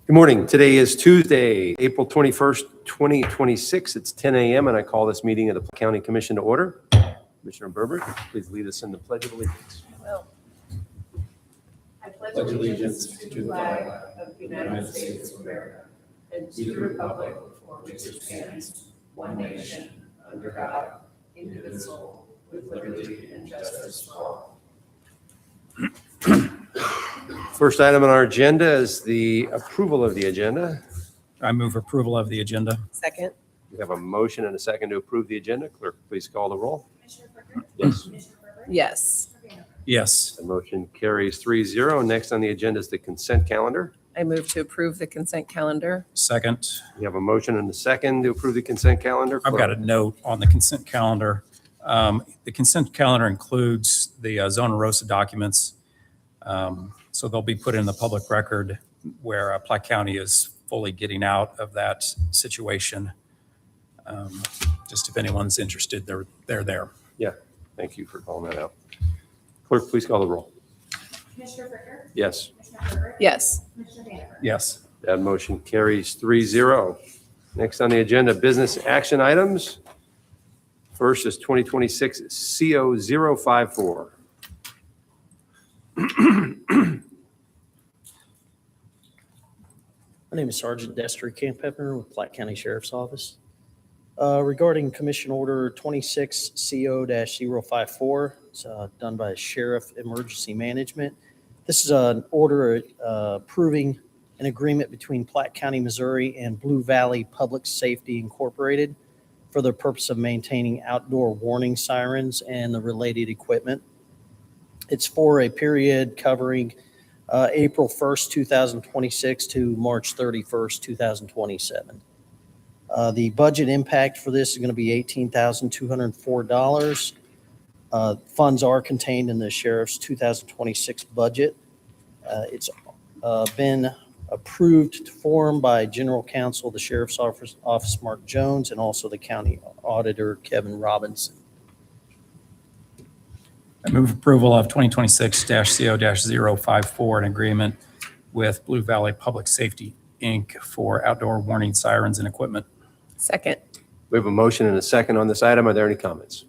Good morning. Today is Tuesday, April 21st, 2026. It's 10 a.m. and I call this meeting of the County Commission to order. Commissioner Berber, please lead us in the Pledge of Allegiance. I pledge allegiance to the flag of the United States of America and to the republic for which it stands, one nation, under God, indivisible, with liberty and justice for all. First item on our agenda is the approval of the agenda. I move approval of the agenda. Second. We have a motion and a second to approve the agenda. Clerk, please call the roll. Commissioner Berger? Yes. Commissioner Berger? Yes. Commissioner Vanderburg? Yes. The motion carries 3-0. Next on the agenda is the consent calendar. I move to approve the consent calendar. Second. We have a motion and a second to approve the consent calendar. I've got a note on the consent calendar. The consent calendar includes the Zona Rosa documents. So they'll be put in the public record where Platte County is fully getting out of that situation. Just if anyone's interested, they're there. Yeah, thank you for calling that out. Clerk, please call the roll. Commissioner Berger? Yes. Commissioner Berger? Yes. Commissioner Vanderburg? Yes. That motion carries 3-0. Next on the agenda, business action items. First is 2026 CO054. My name is Sergeant Destry Campepner with Platte County Sheriff's Office. Regarding Commission Order 26 CO-054, it's done by Sheriff Emergency Management. This is an order approving an agreement between Platte County, Missouri and Blue Valley Public Safety Incorporated for the purpose of maintaining outdoor warning sirens and the related equipment. It's for a period covering April 1st, 2026 to March 31st, 2027. The budget impact for this is going to be $18,204. Funds are contained in the Sheriff's 2026 budget. It's been approved to form by General Counsel, the Sheriff's Office, Mark Jones, and also the County Auditor, Kevin Robinson. I move approval of 2026-CO-054, an agreement with Blue Valley Public Safety, Inc. for outdoor warning sirens and equipment. Second. We have a motion and a second on this item. Are there any comments?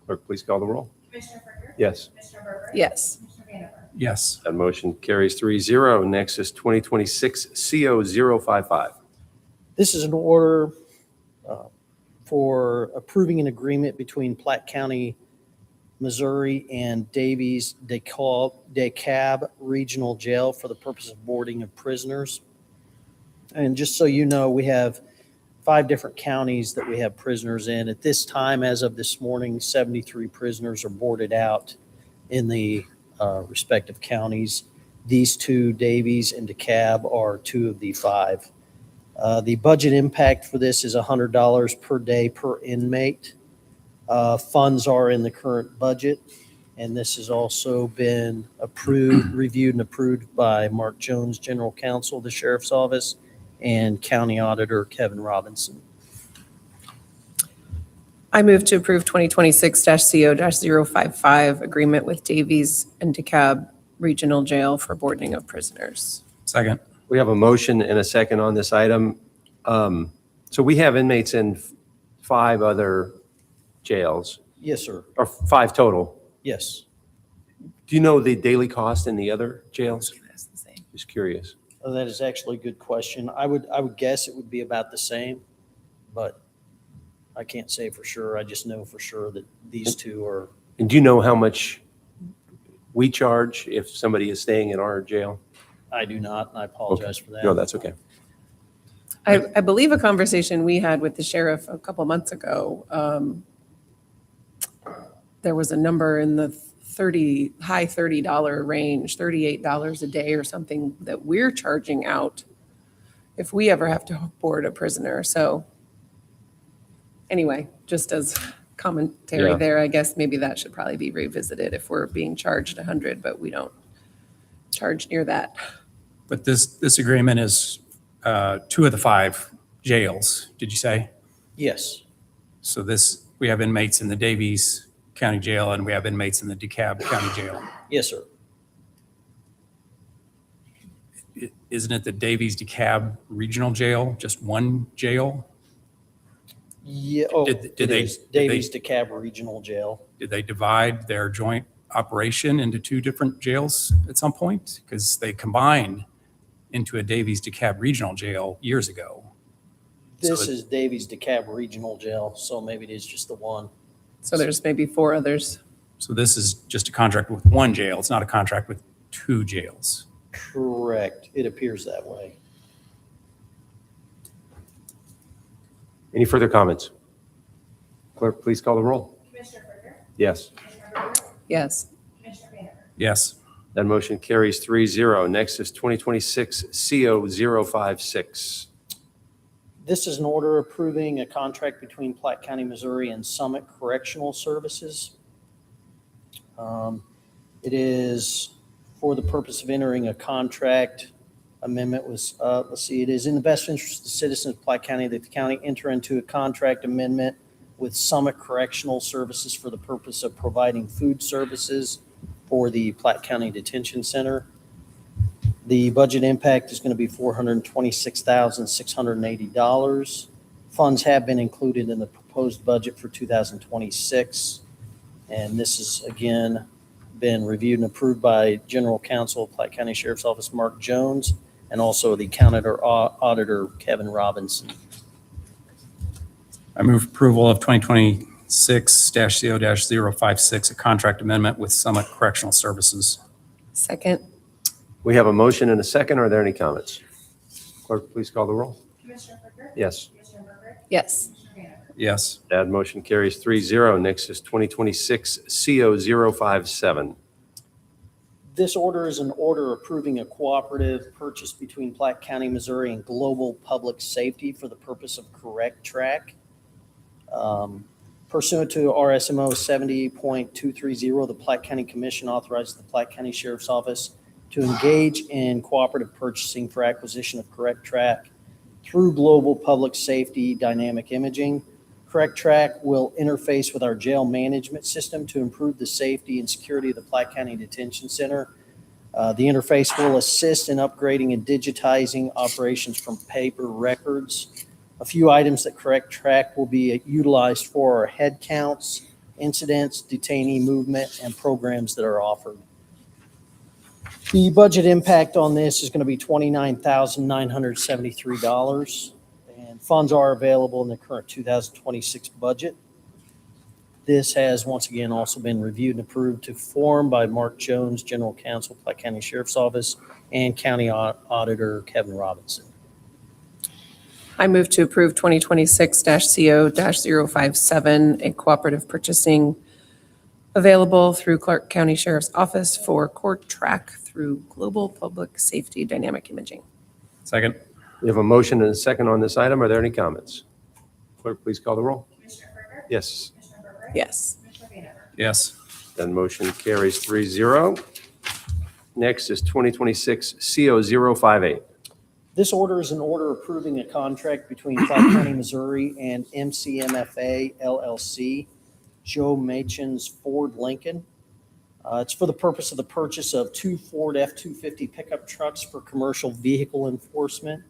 Clerk, please call the roll. Commissioner Berger? Yes. Commissioner Berger? Yes. Commissioner Vanderburg? Yes. That motion carries 3-0. Next is 2026 CO055. This is an order for approving an agreement between Platte County, Missouri and Davies DeKalb Regional Jail for the purpose of boarding of prisoners. And just so you know, we have 5 different counties that we have prisoners in. At this time, as of this morning, 73 prisoners are boarded out in the respective counties. These 2, Davies and DeKalb, are 2 of the 5. The budget impact for this is $100 per day per inmate. Funds are in the current budget, and this has also been approved, reviewed and approved by Mark Jones, General Counsel, the Sheriff's Office, and County Auditor Kevin Robinson. I move to approve 2026-CO-055 agreement with Davies and DeKalb Regional Jail for boarding of prisoners. Second. We have a motion and a second on this item. So we have inmates in 5 other jails, Yes, sir. or 5 total. Yes. Do you know the daily cost in the other jails? That's the same. Just curious. That is actually a good question. I would guess it would be about the same, but I can't say for sure. I just know for sure that these 2 are. And do you know how much we charge if somebody is staying in our jail? I do not, and I apologize for that. No, that's okay. I believe a conversation we had with the sheriff a couple months ago, there was a number in the high $30 range, $38 a day or something that we're charging out if we ever have to board a prisoner. So anyway, just as commentary Yeah. there, I guess maybe that should probably be revisited if we're being charged 100, but we don't charge near that. But this agreement is 2 of the 5 jails, did you say? Yes. So we have inmates in the Davies County Jail and we have inmates in the DeKalb County Jail. Yes, sir. isn't it the Davies DeKalb Regional Jail, just one jail? Yeah, oh, Did it they- is did they- Davies DeKalb Regional Jail. Did they divide their joint operation into two different jails at some point? Because they combined into a Davies DeKalb Regional Jail years ago. This So- is Davies DeKalb Regional Jail, so maybe it is just the one. So there's maybe 4 others. So this is just a contract with one jail. It's not a contract with two jails. Correct. It appears that way. Any further comments? Clerk, please call the roll. Commissioner Freier? Yes. Commissioner Berger? Yes. Commissioner Vanacker? Yes. That motion carries 3-0. Next is 2026 CO056. This is an order approving a contract between Platte County, Missouri and Summit Correctional Services. It is for the purpose of entering a contract amendment with, it is in the best interest of the citizens of Platte County that the county enter into a contract amendment with Summit Correctional Services for the purpose of providing food services for the Platte County Detention Center. The budget impact is going to be $426,680. Funds have been included in the proposed budget for 2026. And this has, again, been reviewed and approved by General Counsel, Platte County Sheriff's Office, Mark Jones, and also the County Auditor, Kevin Robinson. I move approval of 2026-CO-056, a contract amendment with Summit Correctional Services. Second. We have a motion and a second. Are there any comments? Clerk, please call the roll. Commissioner Freier? Yes. Commissioner Berger? Yes. Commissioner Vanacker? Yes. That motion carries 3-0. Next is 2026 CO057. This order is an order approving a cooperative purchase between Platte County, Missouri and Global Public Safety for the purpose of Correct Track. Pursuant to RSMO 70.230, the Platte County Commission authorizes the Platte County Sheriff's Office to engage in cooperative purchasing for acquisition of Correct Track through Global Public Safety Dynamic Imaging. Correct Track will interface with our jail management system to improve the safety and security of the Platte County Detention Center. The interface will assist in upgrading and digitizing operations from paper records. A few items that Correct Track will be utilized for are head counts, incidents, detainee movement, and programs that are offered. The budget impact on this is going to be $29,973, and funds are available in the current 2026 budget. This has once again also been reviewed and approved to form by Mark Jones, General Counsel, Platte County Sheriff's Office, and County Auditor Kevin Robinson. I move to approve 2026-CO-057, a cooperative purchasing available through Clark County Sheriff's Office for Court Track through Global Public Safety Dynamic Imaging. Second. We have a motion and a second on this item. Are there any comments? Clerk, please call the roll. Commissioner Freier? Yes. Commissioner Berger? Yes. Commissioner Vanacker? Yes. That motion carries 3-0. Next is 2026 CO058. This order is an order approving a contract between Platte County, Missouri and MCMFA LLC, Joe Machen's Ford Lincoln. It's for the purpose of the purchase of 2 Ford F-250 pickup trucks for commercial vehicle enforcement.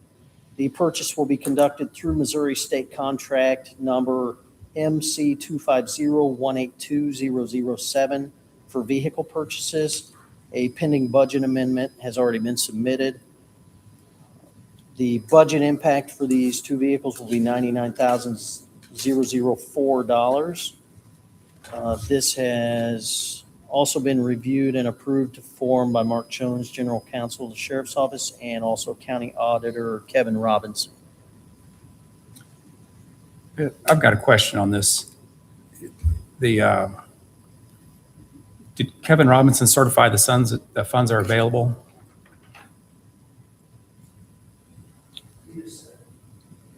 The purchase will be conducted through Missouri State Contract Number MC250182007 for vehicle purchases. A pending budget amendment has already been submitted. The budget impact for these two vehicles will be $99,004. This has also been reviewed and approved to form by Mark Jones, General Counsel of the Sheriff's Office, and also County Auditor Kevin Robinson. I've got a question on this. Did Kevin Robinson certify the funds are available?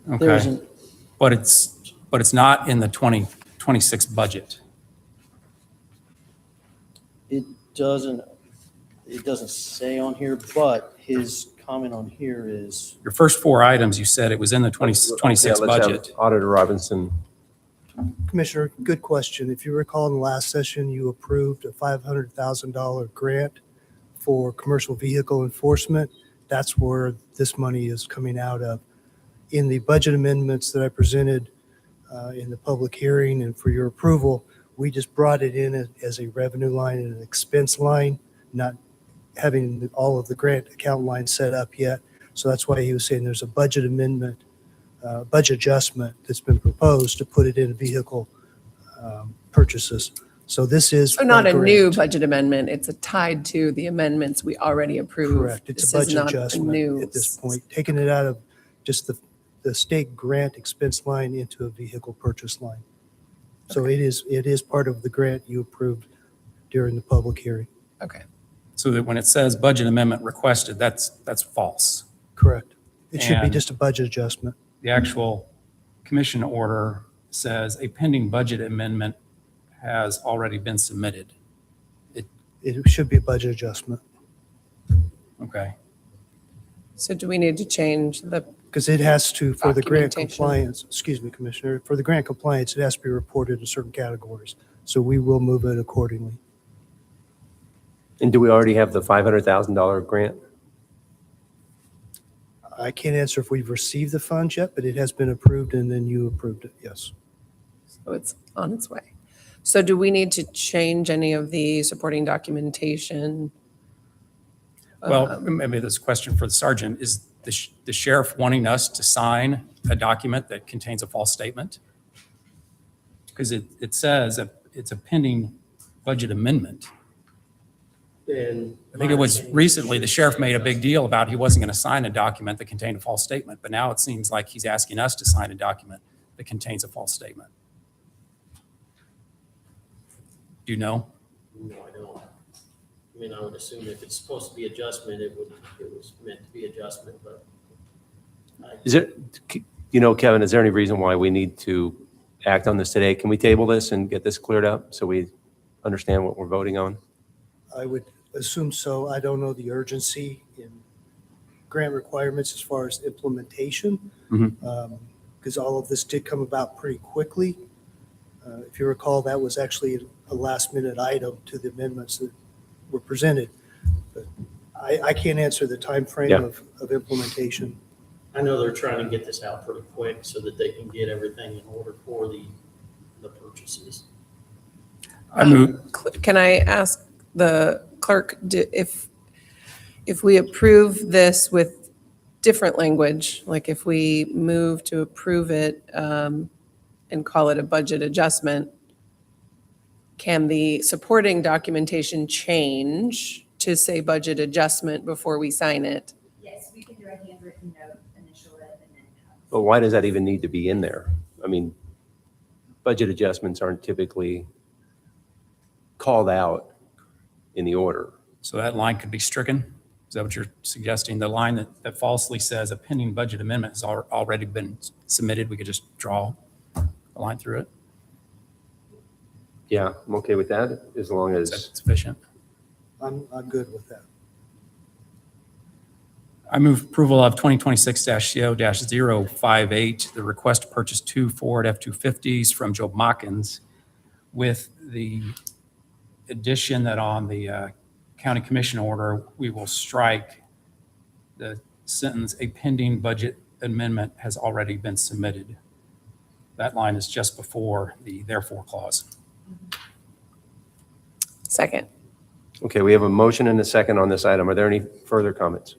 There Okay, isn't, but it's not in the 2026 budget. it doesn't say on here, but his comment on here is, Your first four items, you said it was in the 2026 Yeah, let's have budget. Auditor Robinson. Commissioner, good question. If you recall in the last session, you approved a $500,000 grant for commercial vehicle enforcement. that's where this money is coming out of. In the budget amendments that I presented in the public hearing and for your approval, we just brought it in as a revenue line and an expense line, not having all of the grant account lines set up yet. So that's why he was saying there's a budget amendment, budget adjustment that's been proposed to put it in vehicle purchases. So this is. So not a grant. new budget amendment, it's tied to the amendments we already approved. Correct. It's This a is budget not a adjustment new- at this point, taking it out of just the state grant expense line into a vehicle purchase line. So it is part of the grant you approved during the public hearing. Okay, So that when it says budget amendment requested, that's false. Correct. It should be And- just a budget adjustment. The actual commission order says a pending budget amendment has already been submitted. It should be a budget adjustment Okay. so do we need to change the, because it has to, for the grant Documentation. compliance, excuse me, Commissioner, for the grant compliance, it has to be reported in certain categories. So we will move it accordingly. And do we already have the $500,000 grant? I can't answer if we've received the funds yet, but it has been approved and then you approved it, yes. so it's on its way. So do we need to change any of the supporting documentation? Well, maybe this is a question for the sergeant. Is the sheriff wanting us to sign a document that contains a false statement? Because it says it's a pending budget amendment. And I think it was recently, the sheriff made a big deal about he wasn't going to sign a document that contained a false statement, but now it seems like he's asking us to sign a document that contains a false statement. Do you know? No, I don't. I mean, I would assume if it's supposed to be adjustment, it was meant to be adjustment, but Is it, Kevin, is there any reason why we need to act on this today? Can we table this and get this cleared up so we understand what we're voting on? I would assume so. I don't know the urgency in grant requirements as far as implementation, because all of this did come about pretty quickly. If you recall, that was actually a last-minute item to the amendments that were presented. But I can't answer the timeframe Yeah. of implementation. I know they're trying to get this out pretty quick so that they can get everything in order for the purchases. I move, Can I ask the clerk if we approve this with different language, like if we move to approve it and call it a budget adjustment, can the supporting documentation change to say budget adjustment before we sign it? Yes, we can do a handwritten note, initial it, and then. But why does that even need to be in there? I mean, budget adjustments aren't typically called out in the order. so that line could be stricken? Is that what you're suggesting? The line that falsely says a pending budget amendment has already been submitted, we could just draw a line through it? Yeah, I'm okay with that as long Is as, that sufficient? I'm good with that. I move approval of 2026-CO-058, the request to purchase 2 Ford F-250s from Joe Mockins, with the addition that on the county commission order, we will strike the sentence, "A pending budget amendment has already been submitted." That line is just before the therefore clause. Second. okay, we have a motion and a second on this item. Are there any further comments?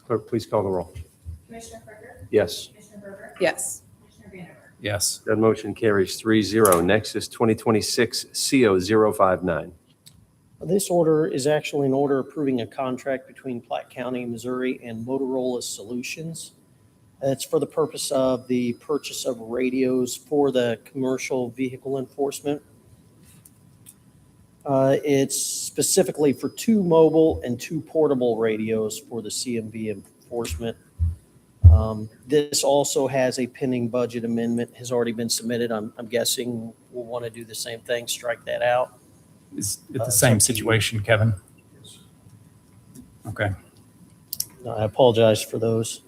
Clerk, please call the roll. Commissioner Fryder? Yes. Commissioner Berger? Yes. Commissioner Vanden. Yes. That motion carries 3-0. Next is 2026-CO-059. this order is actually an order approving a contract between Platte County, Missouri and Motorola Solutions. It's for the purpose of the purchase of radios for the commercial vehicle enforcement. It's specifically for 2 mobile and 2 portable radios for the CMV enforcement. This also has a pending budget amendment, has already been submitted. I'm guessing we'll want to do the same thing, strike that out. Is it the It's same up to you. situation, Kevin? Okay. I apologize for those.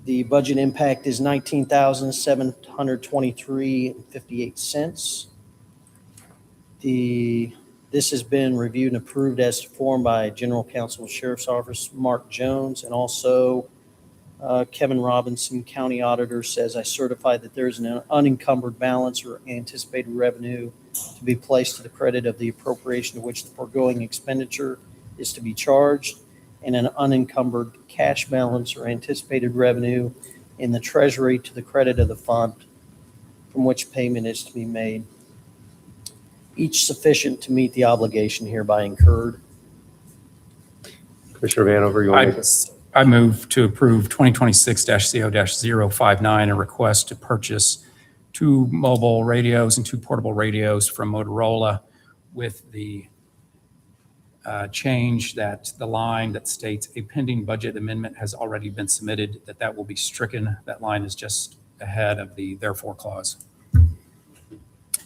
The budget impact is $19,723.58. The This has been reviewed and approved as to form by General Counsel of Sheriff's Office Mark Jones, and also Kevin Robinson, County Auditor, says, I certify that there is an unencumbered balance or anticipated revenue to be placed to the credit of the appropriation to which the foregoing expenditure is to be charged, and an unencumbered cash balance or anticipated revenue in the Treasury to the credit of the fund from which payment is to be made, each sufficient to meet the obligation hereby incurred. Commissioner Vanover, you want to make I move to approve 2026-CO-059, a request to purchase 2 mobile radios and 2 portable radios from Motorola with the change that the line that states a pending budget amendment has already been submitted, that will be stricken. That line is just ahead of the therefore clause.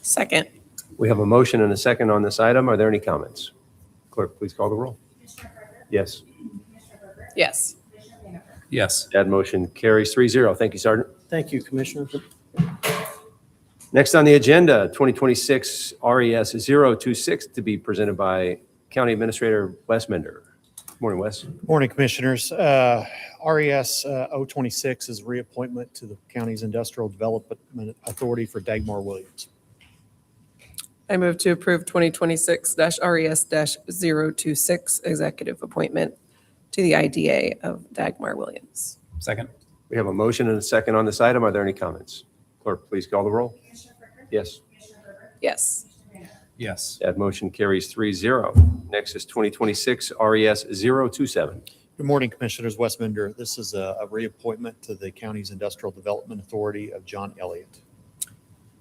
Second. We have a motion and a second on this item. Are there any comments? Clerk, please call the roll. Commissioner Frederick? Yes. Commissioner Berger? Yes. Commissioner Vanover? Yes. That motion carries 3-0. Thank you, Sergeant. Thank you, Commissioner. Next on the agenda, 2026 RES 026 to be presented by County Administrator Wes Mender. Good morning, Wes. Morning, Commissioners. RES 026 is reappointment to the county's Industrial Development Authority for Dagmar Williams. I move to approve 2026-RES-026 executive appointment to the IDA of Dagmar Williams. Second. We have a motion and a second on this item. Are there any comments? Clerk, please call the roll. Commissioner Frederick? Yes. Commissioner Berger? Yes. Commissioner Vanover? Yes. That motion carries 3-0. Next is 2026 RES 027. Good morning, Commissioners. Wes Mender. This is a reappointment to the county's Industrial Development Authority of John Elliott.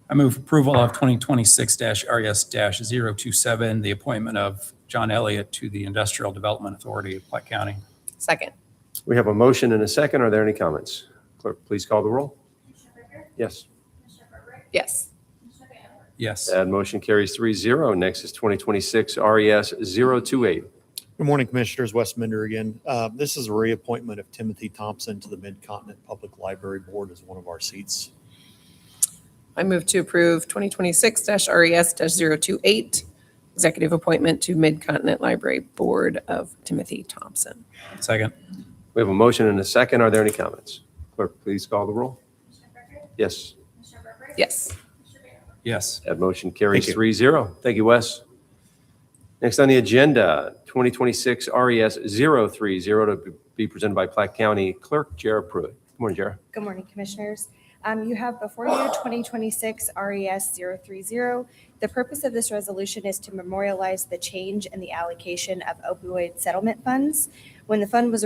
I move approval of 2026-RES-027, the appointment of John Elliott to the Industrial Development Authority of Platte County. Second. We have a motion and a second. Are there any comments? Clerk, please call the roll. Commissioner Berger? Yes. Commissioner Frederick? Yes. Commissioner Vanover? Yes. That motion carries 3-0. Next is 2026 RES 028. Good morning, Commissioners. Wes Mender again. This is a reappointment of Timothy Thompson to the Mid-Continent Public Library Board as one of our seats. I move to approve 2026-RES-028 executive appointment to Mid-Continent Library Board of Timothy Thompson. Second. We have a motion and a second. Are there any comments? Clerk, please call the roll. Commissioner Frederick? Yes. Commissioner Berger? Yes. Commissioner Vanover? Yes. That motion carries Thank you. 3-0. Thank you, Wes. Next on the agenda, 2026 RES 030 to be presented by Platte County Clerk Jared Pruitt. Good morning, Jared. Good morning, Commissioners. You have before you 2026 RES 030. The purpose of this resolution is to memorialize the change in the allocation of opioid settlement funds. When the fund was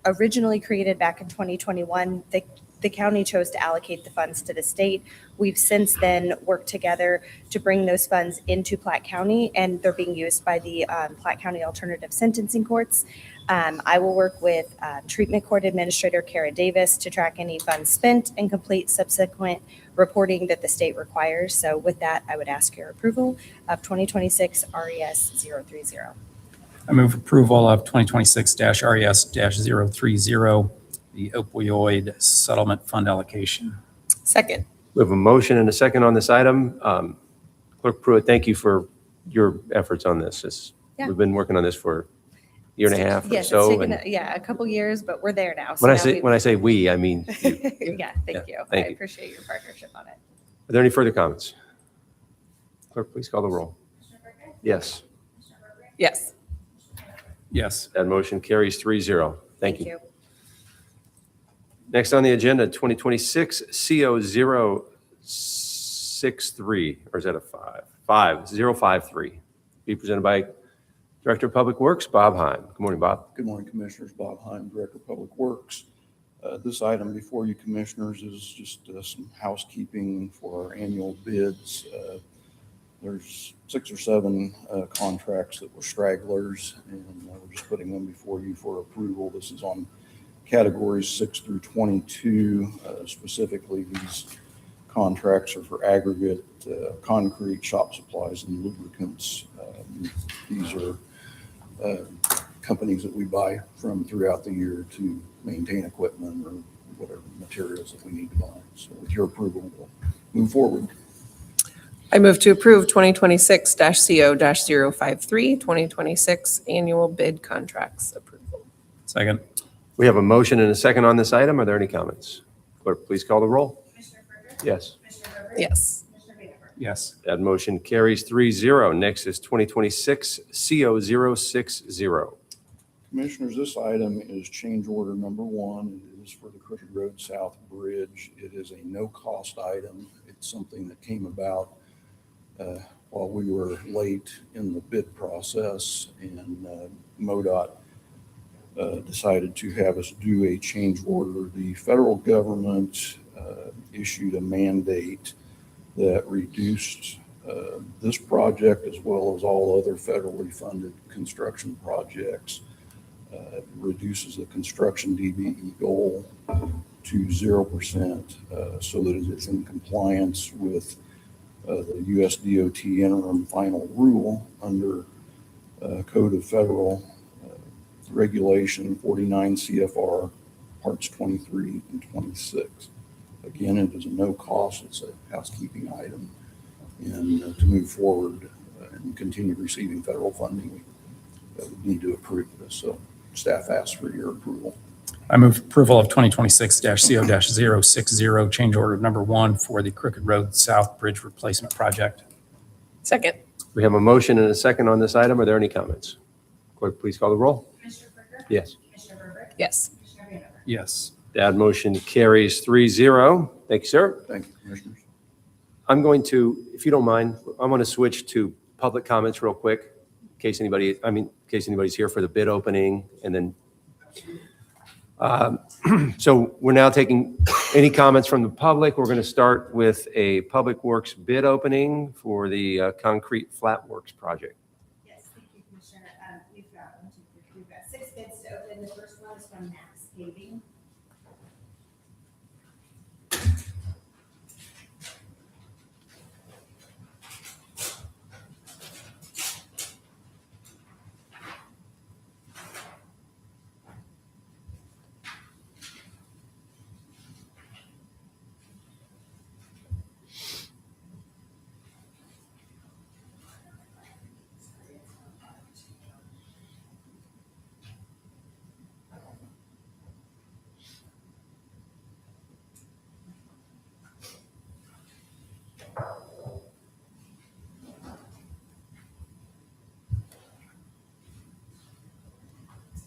originally created back in 2021, the county chose to allocate the funds to the state. We've since then worked together to bring those funds into Platte County, and they're being used by the Platte County Alternative Sentencing Courts. I will work with Treatment Court Administrator Kara Davis to track any funds spent and complete subsequent reporting that the state requires. So with that, I would ask your approval of 2026 RES 030. I move approval of 2026-RES-030, the opioid settlement fund allocation. Second. We have a motion and a second on this item. Clerk Pruitt, thank you for your efforts on this. Yeah. We've been working on this for a year and a half or Yes, so. it's taken, and a couple years, but we're there now. So When I now say we, I mean, you. Yeah, thank you. thank I you. appreciate your partnership on it. Are there any further comments? Clerk, please call the roll. Commissioner Berger? Yes. Commissioner Berger? Yes. Yes. That motion carries 3-0. Thank you. Next on the agenda, 2026 CO063, or is that a 053, be presented by Director of Public Works, Bob Heim. Good morning, Bob. Good morning, Commissioners. Bob Heim, Director of Public Works. This item before you, Commissioners, is just some housekeeping for our annual bids. There's 6 or 7 contracts that were stragglers, and we're just putting them before you for approval. This is on categories 6 through 22. Specifically, these contracts are for aggregate, concrete, shop supplies, and lubricants. These are companies that we buy from throughout the year to maintain equipment or whatever materials that we need to buy. So with your approval, we'll move forward. I move to approve 2026-CO-053, 2026 annual bid contracts approval. Second. We have a motion and a second on this item. Are there any comments? Clerk, please call the roll. Commissioner Freiberg? Yes. Commissioner Herbert? Yes. Commissioner Bieber? Yes. That motion carries 3-0. Next is 2026-CO060. Commissioners, this item is change order number 1. It is for the Crooked Road South Bridge. It is a no-cost item. It's something that came about while we were late in the bid process, and MoDOT decided to have us do a change order. The federal government issued a mandate that reduced this project, as well as all other federally funded construction projects, reduces the construction DBE goal to 0%, so that it is in compliance with the US DOT interim final rule under Code of Federal Regulation 49 CFR Parts 23 and 26. Again, it is a no cost, it's a housekeeping item. And to move forward and continue receiving federal funding, we need to approve this. So staff asks for your approval. I move approval of 2026-CO-060, change order number 1 for the Crooked Road South Bridge Replacement Project. Second. We have a motion and a second on this item. Are there any comments? Clerk, please call the roll. Commissioner Freiberg? Yes. Commissioner Herbert? Yes. Commissioner Bieber? Yes. That motion carries 3-0. Thank you, sir. Thank you, Commissioners. I'm going to, if you don't mind, I'm going to switch to public comments real quick, in case anybody's here for the bid opening, and then so we're now taking any comments from the public. We're going to start with a Public Works bid opening for the concrete flat works project. Yes, thank you, Commissioner. We've got 6 bids to open. The first one is from Max Paving.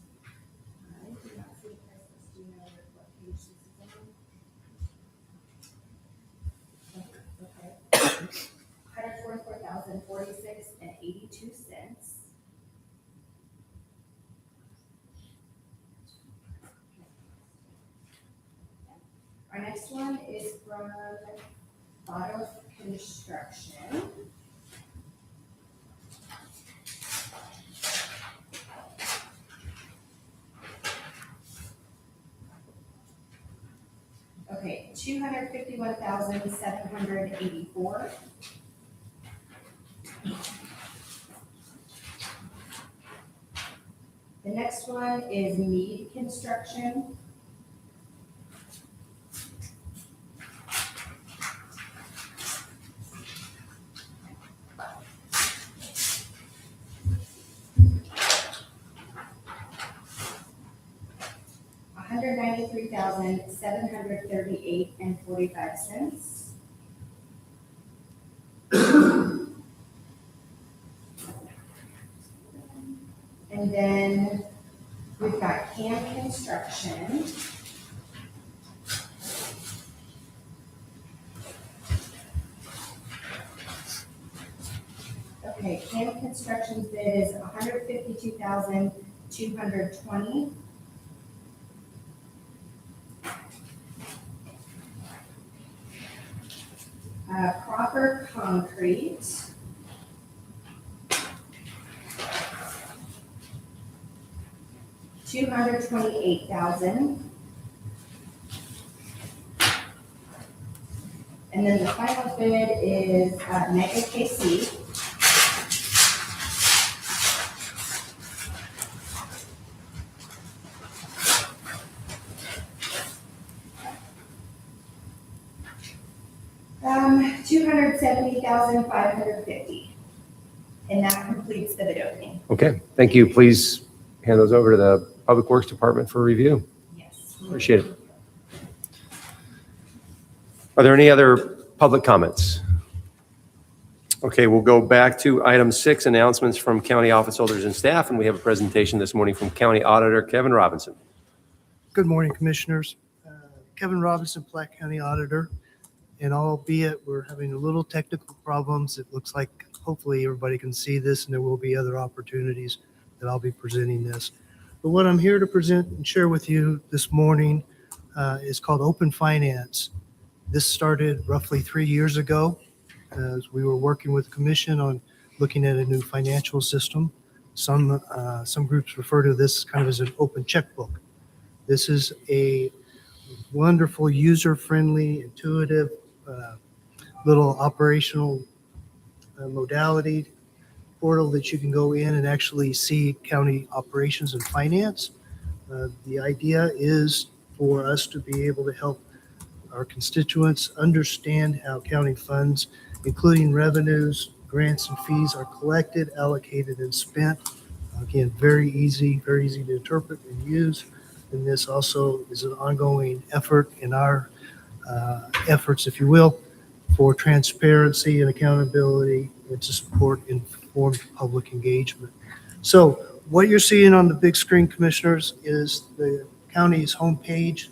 I do not see the prices. Do you know what page this is on? Okay. $144,046.82. Our next one is from Auto Construction. Okay, $251,784. The next one is Mead Construction. $193,738.45. And then we've got Cam Construction. Okay, Cam Construction's bid is $152,220. Cropper Concrete. $228,000. And then the final bid is Mega KC. $270,550. And that completes the bid opening. Okay, thank you. Please hand those over to the Public Works Department for review. Yes. Appreciate it. Are there any other public comments? Okay, we'll go back to item 6, announcements from county office holders and staff, and we have a presentation this morning from County Auditor Kevin Robinson. Good morning, Commissioners. Kevin Robinson, Platte County Auditor. And albeit we're having a little technical problems, it looks like hopefully everybody can see this and there will be other opportunities that I'll be presenting this. But what I'm here to present and share with you this morning is called Open Finance. This started roughly 3 years ago as we were working with the commission on looking at a new financial system. Some groups refer to this kind of as an open checkbook. This is a wonderful, user-friendly, intuitive little operational modality portal that you can go in and actually see county operations and finance. The idea is for us to be able to help our constituents understand how county funds, including revenues, grants, and fees, are collected, allocated, and spent. Again, very easy to interpret and use. And this also is an ongoing effort in our efforts, if you will, for transparency and accountability and to support informed public engagement. So what you're seeing on the big screen, Commissioners, is the county's homepage.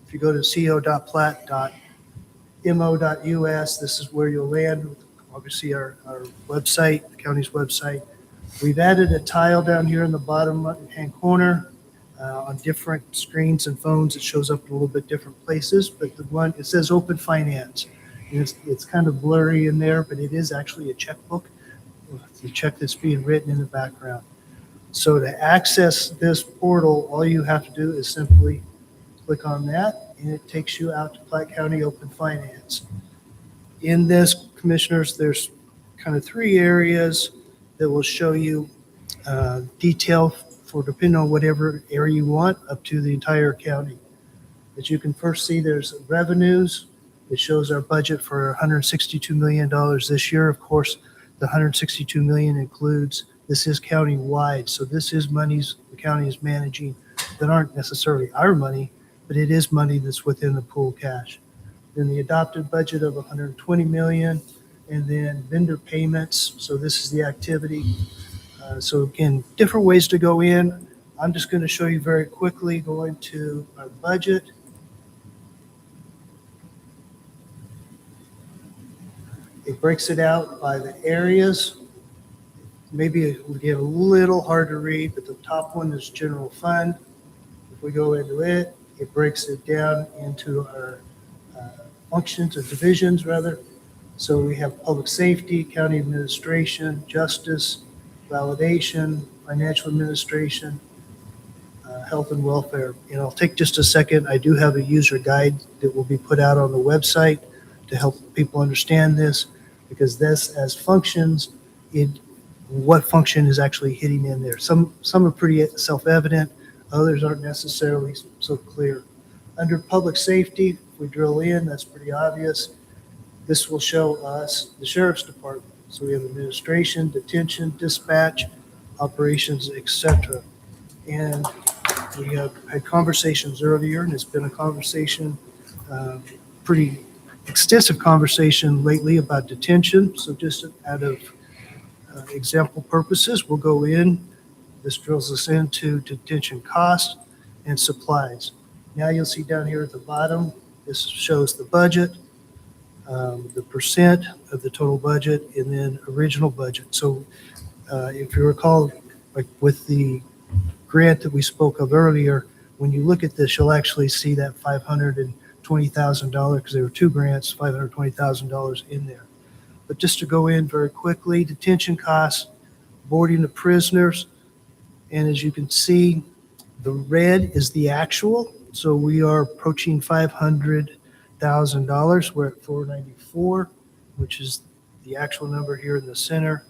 If you go to co.platte.mo.us, this is where you'll land. Obviously, our website, the county's website. We've added a tile down here in the bottom right-hand corner. On different screens and phones, it shows up in a little bit different places, but the one, it says Open Finance. And it's kind of blurry in there, but it is actually a checkbook. The check that's being written in the background. So to access this portal, all you have to do is simply click on that, and it takes you out to Platte County Open Finance. In this, Commissioners, there's kind of 3 areas that will show you detail for depending on whatever area you want up to the entire county. As you can first see, there's revenues. It shows our budget for $162 million this year. Of course, the $162 million includes, this is county-wide, so this is monies the county is managing that aren't necessarily our money, but it is money that's within the pool cash. Then the adopted budget of $120 million, and then vendor payments. So this is the activity. So again, different ways to go in. I'm just going to show you very quickly going to our budget. It breaks it out by the areas. Maybe it will get a little hard to read, but the top one is general fund. If we go into it, it breaks it down into our functions or divisions rather. So we have public safety, county administration, justice, validation, financial administration, health and welfare. And I'll take just a second. I do have a user guide that will be put out on the website to help people understand this, because this as functions, what function is actually hitting in there. Some are pretty self-evident, others aren't necessarily so clear. Under public safety, if we drill in, that's pretty obvious. This will show us the sheriff's department. So we have administration, detention, dispatch, operations, etc. And we have had conversations earlier, and it's been a conversation, pretty extensive conversation lately about detention. So just out of example purposes, we'll go in. This drills us into detention costs and supplies. Now you'll see down here at the bottom, this shows the budget, the percent of the total budget, and then original budget. So if you recall, like with the grant that we spoke of earlier, when you look at this, you'll actually see that $520,000, because there were 2 grants, $520,000 in there. But just to go in very quickly, detention costs, boarding of prisoners, and as you can see, the red is the actual. So we are approaching $500,000. We're at 494, which is the actual number here in the center,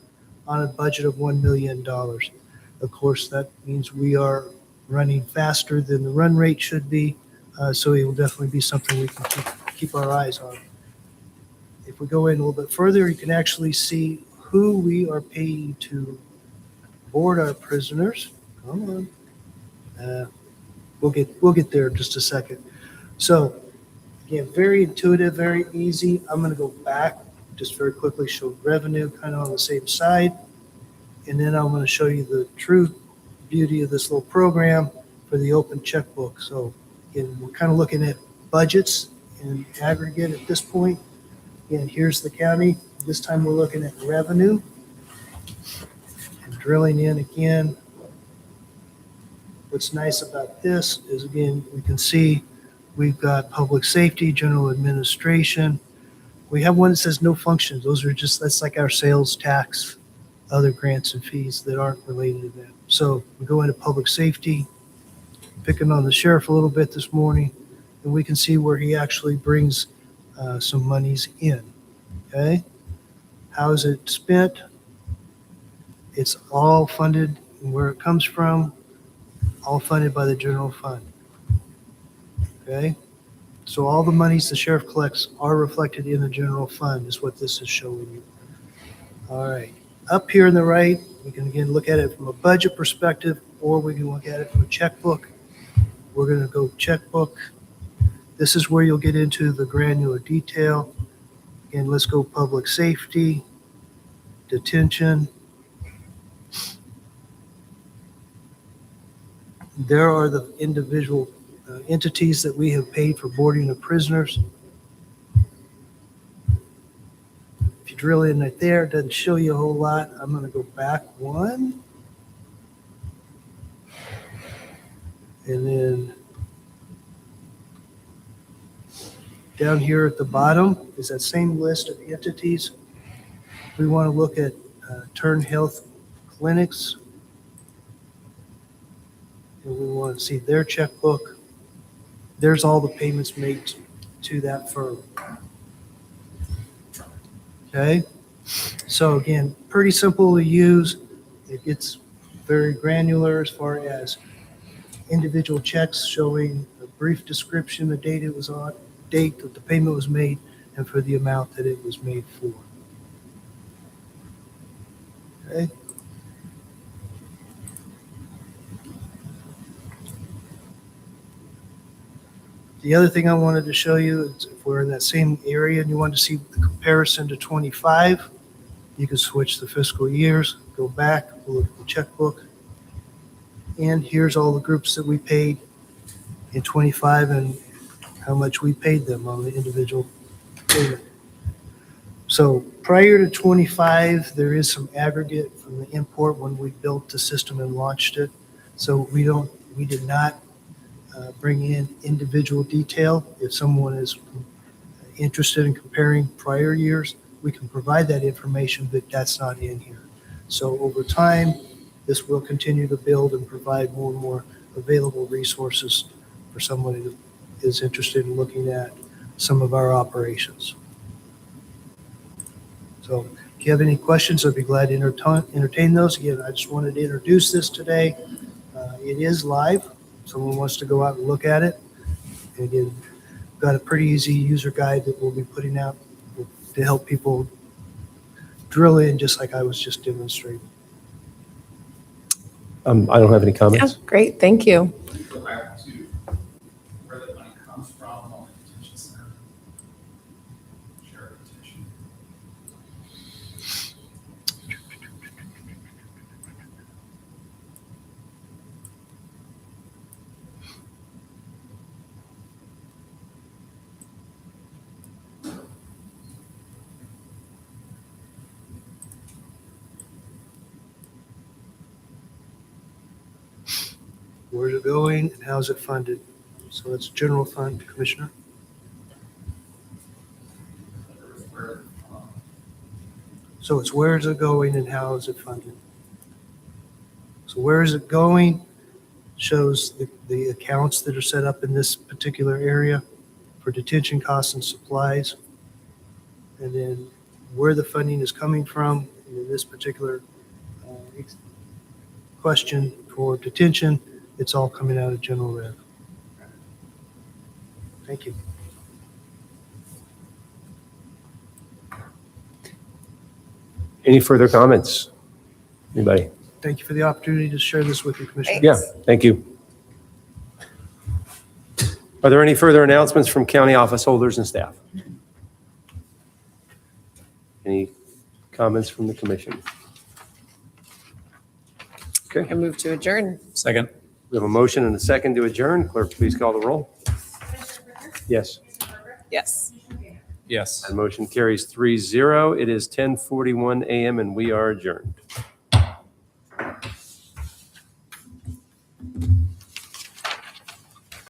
on a budget of $1 million. Of course, that means we are running faster than the run rate should be, so it will definitely be something we can keep our eyes on. if we go in a little bit further, you can actually see who we are paying to board our prisoners. Come on. We'll get there in just a second. So again, very intuitive, very easy. I'm going to go back just very quickly, show revenue kind of on the same side. And then I'm going to show you the true beauty of this little program for the open checkbook. So again, we're kind of looking at budgets in aggregate at this point. Again, here's the county. This time we're looking at revenue and drilling in again. What's nice about this is, again, we can see we've got public safety, general administration. We have one that says no functions. Those are just, that's like our sales tax, other grants and fees that aren't related to that. So we go into public safety, picking on the sheriff a little bit this morning, and we can see where he actually brings some monies in. Okay? How is it spent? It's all funded, and where it comes from, all funded by the general fund. Okay? So all the monies the sheriff collects are reflected in the general fund is what this is showing you. All right. Up here on the right, we can again look at it from a budget perspective, or we can look at it from a checkbook. We're going to go checkbook. This is where you'll get into the granular detail. Again, let's go public safety, detention. There are the individual entities that we have paid for boarding of prisoners. If you drill in right there, it doesn't show you a whole lot. I'm going to go back one. And then down here at the bottom is that same list of entities. We want to look at Turn Health Clinics. And we want to see their checkbook. There's all the payments made to that firm. Okay? So again, pretty simple to use. It gets very granular as far as individual checks showing a brief description, the date it was on, date that the payment was made, and for the amount that it was made for. Okay? The other thing I wanted to show you is if we're in that same area and you want to see the comparison to 25, you can switch the fiscal years, go back, look at the checkbook, and here's all the groups that we paid in 25 and how much we paid them on the individual payment. So prior to 25, there is some aggregate from the import when we built the system and launched it. So we did not bring in individual detail. If someone is interested in comparing prior years, we can provide that information, but that's not in here. So over time, this will continue to build and provide more and more available resources for someone who is interested in looking at some of our operations. So if you have any questions, I'd be glad to entertain those. Again, I just wanted to introduce this today. It is live. Someone wants to go out and look at it. And again, got a pretty easy user guide that we'll be putting out to help people drill in just like I was just demonstrating. I don't have any Yeah, comments. great, thank you. Go back to where the money comes from on the detention center. Share detention. Where's it going and how's it funded? So it's general fund, Commissioner. So it's where is it going and how is it funded? So where is it going shows the accounts that are set up in this particular area for detention costs and supplies. And then where the funding is coming from in this particular question for detention, it's all coming out of general rev. Thank you. Any further comments? Anybody? Thank you for the opportunity to share this with you, Commissioner. Yeah, thank you. Are there any further announcements from county office holders and staff? Any comments from the commission? Okay, I move to adjourn. Second? we have a motion and a second to adjourn. Clerk, please call the roll. Yes. Yes. Yes. That motion carries 3-0. It is 10:41 a.m. and we are adjourned.